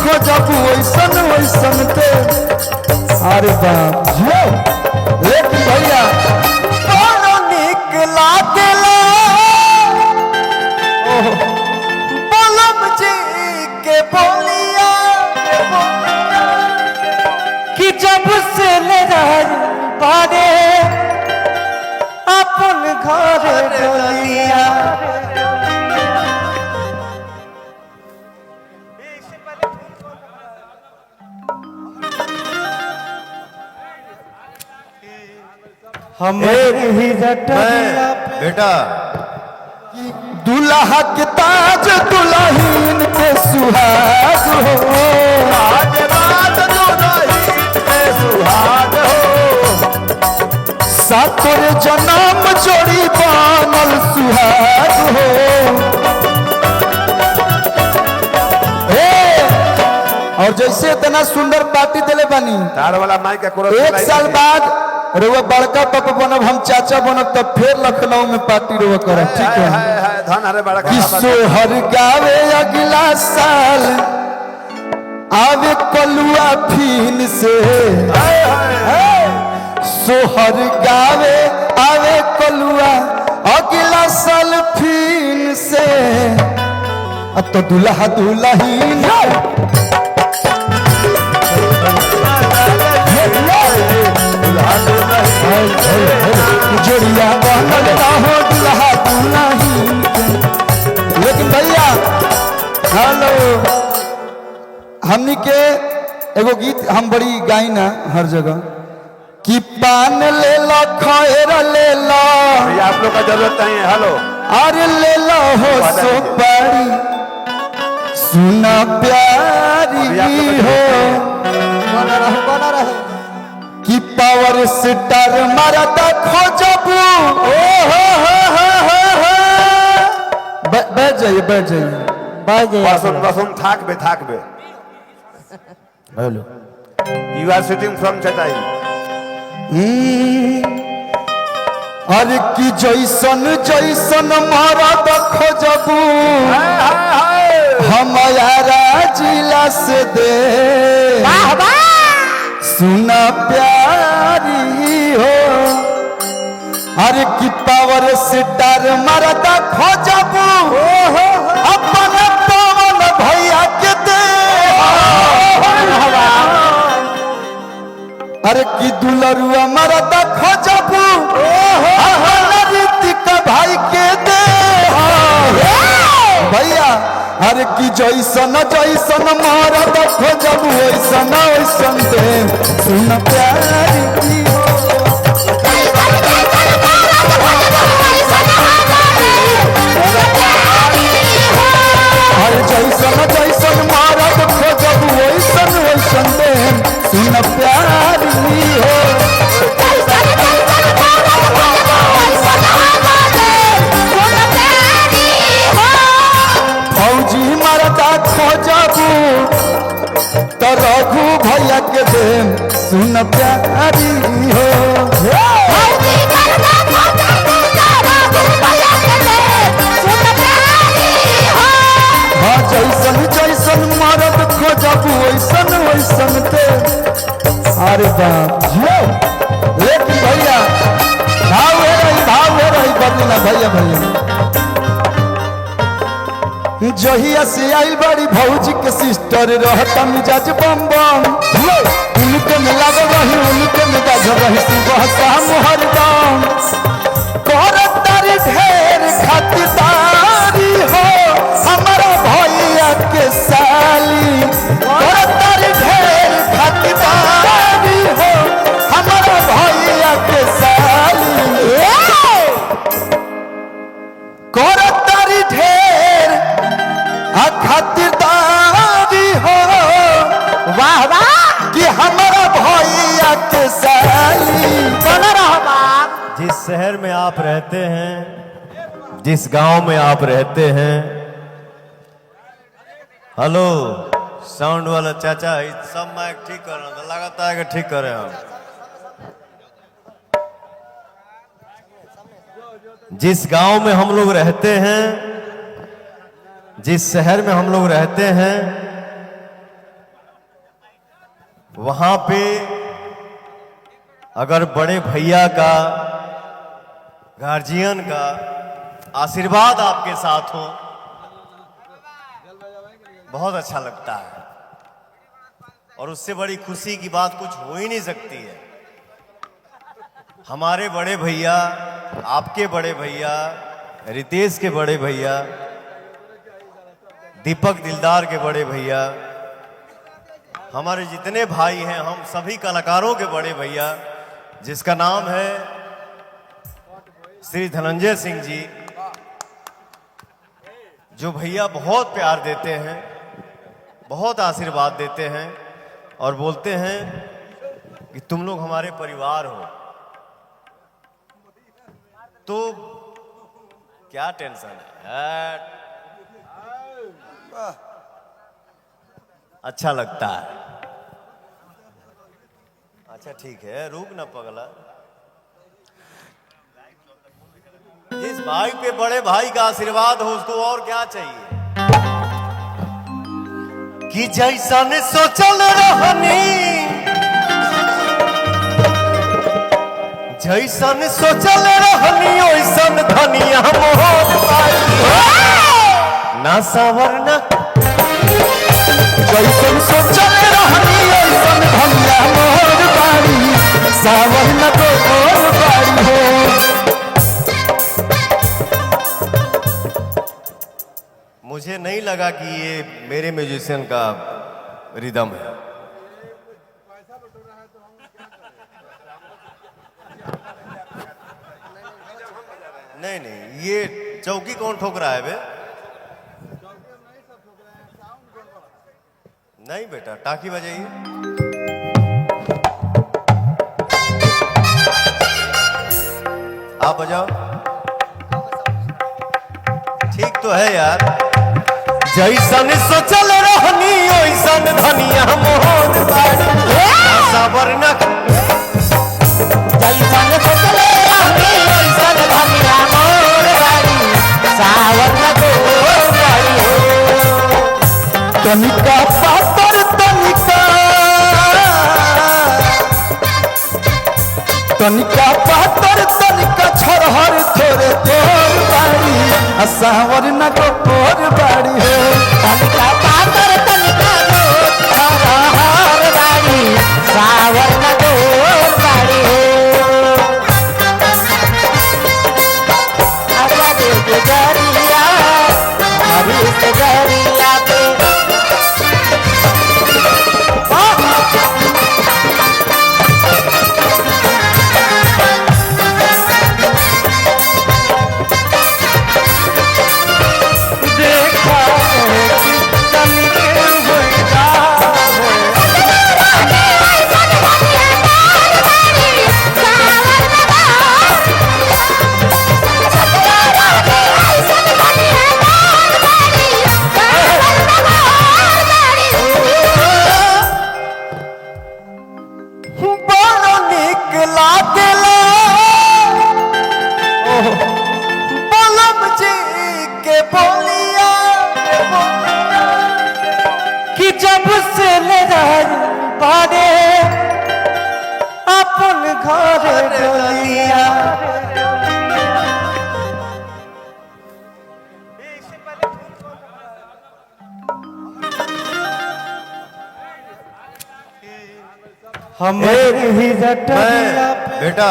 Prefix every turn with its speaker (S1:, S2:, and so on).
S1: खोजब वैसन वैसन ते। अरे बाप हो लेकिन भैया बड़ा निक लागेला बलम जी के बोलिया कि जब से बारे अपन घर डलिया। हमें ही
S2: बेटा
S1: दुल्हा के ताज दुल्हीन के सुहाग हो।
S2: आज रात दुल्हीन के सुहाग हो।
S1: सातोर जन्म जोड़ी बनल सुहाग हो। और जैसे इतना सुंदर पार्टी दिले बानी
S2: तार वाला माइक का
S1: एक साल बाद रोवा बड़का पापा बनब हम चाचा बनब तब फिर लखनऊ में पार्टी रोवा करब। ठीक है
S2: धन हरे बड़का
S1: सोहर गावे अगला साल आवे कलुआ फीन से। सोहर गावे आवे कलुआ अगला साल फीन से। अब तो दुल्हा दुल्हीन जोड़िया बनल रहो दुल्हा दुल्हीन। लेकिन भैया हेलो हमनी के एगो गीत हम बड़ी गाई ना हर जगह कि पान ले लो खैर ले लो।
S2: आप लोग का जरूरत नहीं है। हेलो
S1: अरे ले लो हो सुपारी सुना प्यारी हो कि पावर स्टार मारता खोजबू। बैठ जाइए बैठ जाइए
S2: बसुन थाकबे
S1: hello
S2: you are sitting from चटाई।
S1: अरे कि जैसन जैसन मरद खोजबू हमारा जिला से दे सुना प्यारी हो। अरे कि पावर स्टार मरदा खोजबू अपन पवन भैया के दे। अरे कि दुलरुआ मरदा खोजबू ऋतिक भाई के दे भैया। अरे कि जैसन जैसन मरद खोजबू वैसन वैसन दे सुन प्यारी हो। अरे जैसन जैसन मरद खोजबू वैसन वैसन दे सुन प्यारी हो। फौजी मरदा खोजबू तो रघु भैया के दे सुन प्यारी हो। हाँ जैसन जैसन मरद खोजबू वैसन वैसन दे। अरे बाप हो लेकिन भैया भाव है रही बदलना भैया भैया जहिया से आइल बड़ी भौजी के सिस्टर रहता मिजाज बम बम। उनके में लग रही उनके में गज रही सुबह शाम हरदम। करत तारी ढेर खातिरदारी हो हमारा भैया के साली। करत तारी ढेर खातिरदारी हो हमारा भैया के साली। करत तारी ढेर खातिरदारी हो वाह वाह कि हमारा भैया के साली।
S3: जिस शहर में आप रहते हैं जिस गांव में आप रहते हैं। हेलो साउंड वाला चाचा सब माइक ठीक कर रहा था लगातार है कि ठीक करे हम। जिस गांव में हम लोग रहते हैं जिस शहर में हम लोग रहते हैं वहां पे अगर बड़े भैया का, गार्जियन का आशीर्वाद आपके साथ हो, बहुत अच्छा लगता है। और उससे बड़ी खुशी की बात कुछ हो ही नहीं सकती है। हमारे बड़े भैया, आपके बड़े भैया, रितेश के बड़े भैया, दीपक दिलदार के बड़े भैया, हमारे जितने भाई हैं, हम सभी कलाकारों के बड़े भैया, जिसका नाम है श्री धनंजय सिंह जी, जो भैया बहुत प्यार देते हैं, बहुत आशीर्वाद देते हैं और बोलते हैं कि तुम लोग हमारे परिवार हो। तो क्या टेंशन है, अच्छा लगता है। अच्छा ठीक है, रुक ना पगला। जिस भाई पे बड़े भाई का आशीर्वाद हो उसको और क्या चाहिए। कि जैसन सोचल रहनी, जैसन सोचल रहनी ओइसन धनिया मोहन पाई ना सवरना।
S1: जैसन सोचल रहनी ओइसन धनिया मोर बाड़ी, सावन न तो मोर बाड़ी हो।
S3: मुझे नहीं लगा कि ये मेरे म्यूजिशियन का रिदम है। नहीं नहीं, ये चौकी कौन ठोक रहा है बे? नहीं बेटा, टाकी बजाइए। आप बजाओ। ठीक तो है यार। जैसन सोचल रहनी ओइसन धनिया मोहन बाड़ी, सबर न।
S1: जैसन सोचल रहनी ओइसन धनिया मोर बाड़ी, सावन न तो मोर बाड़ी हो। तनिका पातर तनिका, तनिका पातर तनिका छोरहर थोड़े तोर बाड़ी, सावर न तो मोर बाड़ी हो। तनिका पातर तनिका छोरहर बाड़ी, सावर न तो मोर बाड़ी हो। आजा दे गुजरिया हरी गुजरिया पे
S3: हम बेटा